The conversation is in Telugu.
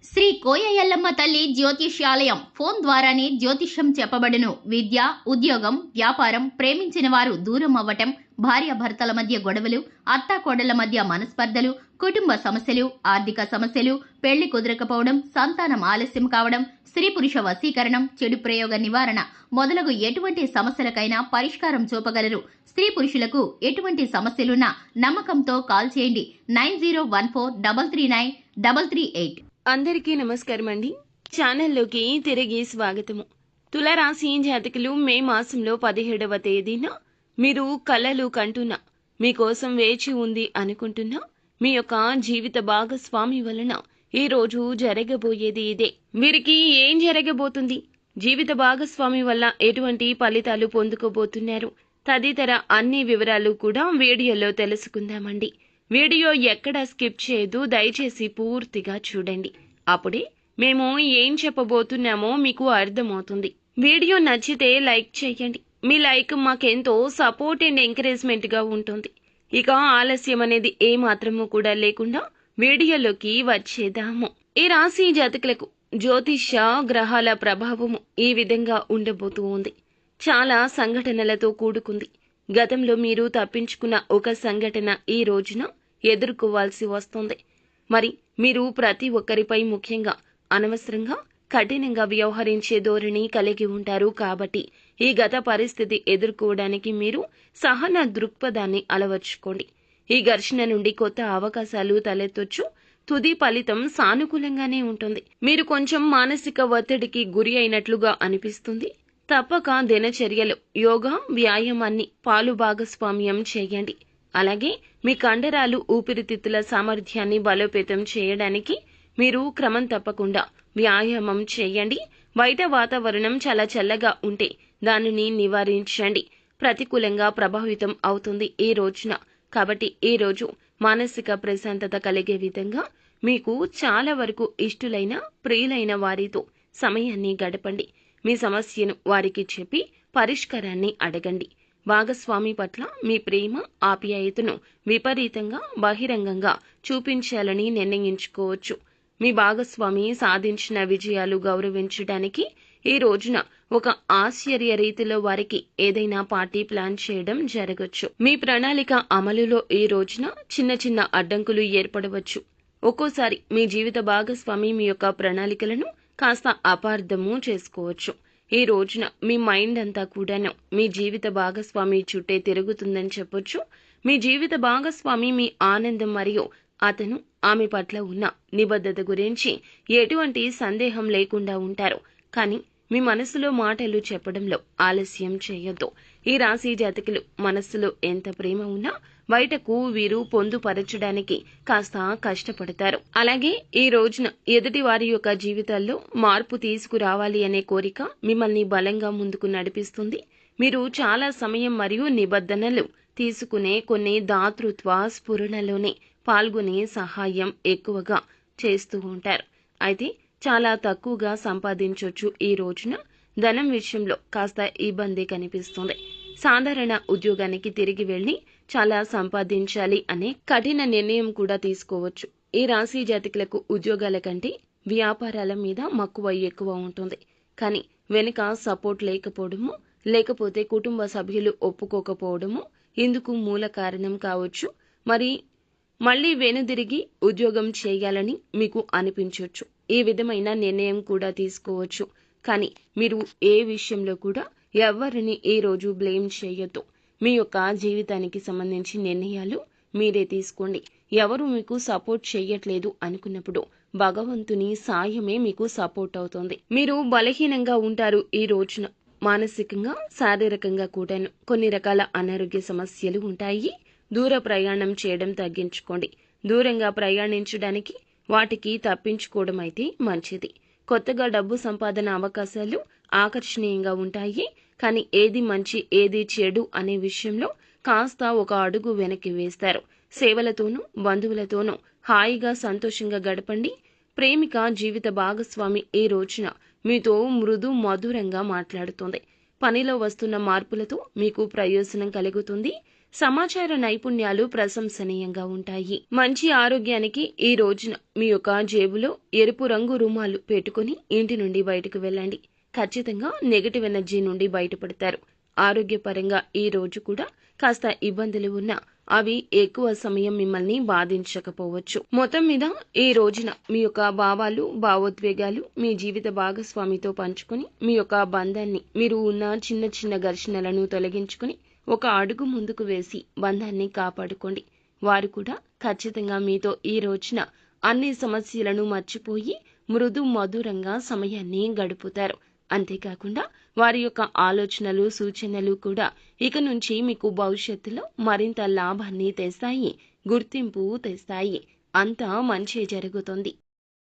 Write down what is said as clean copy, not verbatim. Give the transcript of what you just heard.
శ్రీ కోయ ఎల్లమ్మ తల్లి జ్యోతిష్యాలయం ఫోన్ ద్వారానే జ్యోతిష్యం చెప్పబడును. విద్య, ఉద్యోగం, వ్యాపారం, ప్రేమించిన వారు దూరం అవ్వటం, భార్యాభర్తల మధ్య గొడవలు, అత్తాకోడళ్ల మధ్య మనస్పర్ధలు, కుటుంబ సమస్యలు, ఆర్థిక సమస్యలు, పెళ్లి కుదరకపోవడం, సంతానం ఆలస్యం కావడం, స్త్రీ పురుష వశీకరణం, చెడు ప్రయోగ నివారణ మొదలగు ఎటువంటి సమస్యలకైనా పరిష్కారం చూపగలరు. స్త్రీ పురుషులకు ఎటువంటి సమస్యలున్నా నమ్మకంతో కాల్ చేయండి. 9014339338. అందరికీ నమస్కారం అండి. ఛానల్లోకి తిరిగి స్వాగతము. తులారాశి జాతకులు మే మాసంలో 17వ తేదీన మీరు కలలు కంటున్నా, మీకోసం వేచి ఉంది అనుకుంటున్నా మీ యొక్క జీవిత భాగస్వామి వలన ఈ రోజు జరగబోయేది ఇదే. వీరికి ఏం జరగబోతుంది, జీవిత భాగస్వామి వల్ల ఎటువంటి ఫలితాలు పొందుకోబోతున్నారు, తదితర అన్ని వివరాలు కూడా వీడియోలో తెలుసుకుందామండి. వీడియో ఎక్కడ స్కిప్ చేయదు, దయచేసి పూర్తిగా చూడండి. అప్పుడే మేము ఏం చెప్పబోతున్నామో మీకు అర్థమవుతుంది. వీడియో నచ్చితే లైక్ చేయండి. మీ లైక్ మాకెంతో సపోర్ట్ అండ్ ఎంకరేజ్మెంట్ గా ఉంటుంది. ఇక ఆలస్యం అనేది ఏ మాత్రము కూడా లేకుండా వీడియోలోకి వచ్చేద్దాము. ఈ రాశి జాతకులకు జ్యోతిష్య గ్రహాల ప్రభావము ఈ విధంగా ఉండబోతూ ఉంది. చాలా సంఘటనలతో కూడుకుంది. గతంలో మీరు తప్పించుకున్న ఒక సంఘటన ఈ రోజున ఎదుర్కోవాల్సి వస్తుంది. మరి మీరు ప్రతి ఒక్కరిపై ముఖ్యంగా అనవసరంగా కఠినంగా వ్యవహరించే ధోరణి కలిగి ఉంటారు. కాబట్టి ఈ గత పరిస్థితి ఎదుర్కోవడానికి మీరు సహన దృక్పథాన్ని అలవర్చుకోండి. ఈ ఘర్షణ నుండి కొత్త అవకాశాలు తలెత్తొచ్చు. తుది ఫలితం సానుకూలంగానే ఉంటుంది. మీరు కొంచెం మానసిక ఒత్తిడికి గురి అయినట్లుగా అనిపిస్తుంది. తప్పక దినచర్యలో యోగా, వ్యాయామాన్ని పాలు భాగస్వామ్యం చేయండి. అలాగే మీ కండరాలు, ఊపిరితిత్తుల సామర్థ్యాన్ని బలోపేతం చేయడానికి మీరు క్రమం తప్పకుండా వ్యాయామం చేయండి. బయట వాతావరణం చాలా చల్లగా ఉంటే దానిని నివారించండి. ప్రతికూలంగా ప్రభావితం అవుతుంది ఈ రోజున. కాబట్టి ఈ రోజు మానసిక ప్రశాంతత కలిగే విధంగా మీకు చాలా వరకు ఇష్టులైన, ప్రియులైన వారితో సమయాన్ని గడపండి. మీ సమస్యను వారికి చెప్పి పరిష్కారాన్ని అడగండి. భాగస్వామి పట్ల మీ ప్రేమ, ఆప్యాయతను విపరీతంగా బహిరంగంగా చూపించాలని నిర్ణయించుకోవచ్చు. మీ భాగస్వామి సాధించిన విజయాలు గౌరవించడానికి ఈ రోజున ఒక ఆశ్చర్య రీతిలో వారికి ఏదైనా పార్టీ ప్లాన్ చేయడం జరగచ్చు. మీ ప్రణాళిక అమలులో ఈ రోజున చిన్న చిన్న అడ్డంకులు ఏర్పడవచ్చు. ఒక్కోసారి మీ జీవిత భాగస్వామి మీ యొక్క ప్రణాళికలను కాస్త అపార్థము చేసుకోవచ్చు. ఈ రోజున మీ మైండ్ అంతా కూడాను మీ జీవిత భాగస్వామి చుట్టే తిరుగుతుందని చెప్పొచ్చు. మీ జీవిత భాగస్వామి మీ ఆనందం మరియు అతను ఆమె పట్ల ఉన్న నిబద్ధత గురించి ఎటువంటి సందేహం లేకుండా ఉంటారు. కానీ మీ మనసులో మాటలు చెప్పడంలో ఆలస్యం చేయొద్దు. ఈ రాశి జాతకులు మనస్సులో ఎంత ప్రేమ ఉన్నా బయటకు వీరు పొందుపరచడానికి కాస్త కష్టపడతారు. అలాగే ఈ రోజున ఎదుటి వారి యొక్క జీవితాల్లో మార్పు తీసుకురావాలి అనే కోరిక మిమ్మల్ని బలంగా ముందుకు నడిపిస్తుంది. మీరు చాలా సమయం మరియు నిబంధనలు తీసుకునే కొన్ని దాతృత్వ స్ఫురణలోనే పాల్గొనే సహాయం ఎక్కువగా చేస్తూ ఉంటారు. అయితే చాలా తక్కువగా సంపాదించొచ్చు. ఈ రోజున ధనం విషయంలో కాస్త ఇబ్బంది కనిపిస్తుంది. సాధారణ ఉద్యోగానికి తిరిగి వెళ్లి చాలా సంపాదించాలి అనే కఠిన నిర్ణయం కూడా తీసుకోవచ్చు. ఈ రాశి జాతకులకు ఉద్యోగాల కంటే వ్యాపారాల మీద మక్కువ ఎక్కువ ఉంటుంది. కానీ వెనుక సపోర్ట్ లేకపోవడము, లేకపోతే కుటుంబ సభ్యులు ఒప్పుకోకపోవడము ఇందుకు మూల కారణం కావచ్చు. మళ్ళీ వెనుదిరిగి ఉద్యోగం చేయాలని మీకు అనిపించవచ్చు. ఈ విధమైన నిర్ణయం కూడా తీసుకోవచ్చు. కానీ మీరు ఏ విషయంలో కూడా ఎవరిని ఈ రోజు బ్లేమ్ చేయొద్దు. మీ యొక్క జీవితానికి సంబంధించి నిర్ణయాలు మీరే తీసుకోండి. ఎవరు మీకు సపోర్ట్ చేయట్లేదు అనుకున్నప్పుడు భగవంతుని సాయమే మీకు సపోర్ట్ అవుతుంది. మీరు బలహీనంగా ఉంటారు. ఈ రోజున మానసికంగా, శారీరకంగా కూడాను కొన్ని రకాల అనారోగ్య సమస్యలు ఉంటాయి. దూర ప్రయాణం చేయడం తగ్గించుకోండి. దూరంగా ప్రయాణించడానికి వాటికి తప్పించుకోవడం అయితే మంచిది. కొత్తగా డబ్బు సంపాదన అవకాశాలు ఆకర్షణీయంగా ఉంటాయి. కానీ ఏది మంచి, ఏది చెడు అనే విషయంలో కాస్త ఒక అడుగు వెనక్కి వేస్తారు. సేవలతోనూ, బంధువులతోనూ హాయిగా, సంతోషంగా గడపండి. ప్రేమిక జీవిత భాగస్వామి ఈ రోజున మీతో మృదు మధురంగా మాట్లాడుతుంది. పనిలో వస్తున్న మార్పులతో మీకు ప్రయోజనం కలుగుతుంది. సమాచార నైపుణ్యాలు ప్రశంసనీయంగా ఉంటాయి. మంచి ఆరోగ్యానికి ఈ రోజున మీ యొక్క జేబులో ఎరుపు రంగు రుమాలు పెట్టుకుని ఇంటి నుండి బయటకు వెళ్ళండి. ఖచ్చితంగా నెగటివ్ ఎనర్జీ నుండి బయటపడతారు. ఆరోగ్యపరంగా ఈ రోజు కూడా కాస్త ఇబ్బందులు ఉన్నా అవి ఎక్కువ సమయం మిమ్మల్ని బాధించకపోవచ్చు. మొత్తం మీద ఈ రోజున మీ యొక్క భావాలు, భావోద్వేగాలు మీ జీవిత భాగస్వామితో పంచుకొని మీ యొక్క బంధాన్ని, మీరు ఉన్న చిన్న చిన్న ఘర్షణలను తొలగించుకుని ఒక అడుగు ముందుకు వేసి బంధాన్ని కాపాడుకోండి. వారు కూడా ఖచ్చితంగా మీతో ఈ రోజున అన్ని సమస్యలను మర్చిపోయి మృదు మధురంగా సమయాన్ని గడుపుతారు. అంతేకాకుండా వారి యొక్క ఆలోచనలు, సూచనలు కూడా ఇక నుంచి మీకు భవిష్యత్తులో మరింత లాభాన్ని తెస్తాయి, గుర్తింపు తెస్తాయి. అంతా మంచి జరుగుతుంది.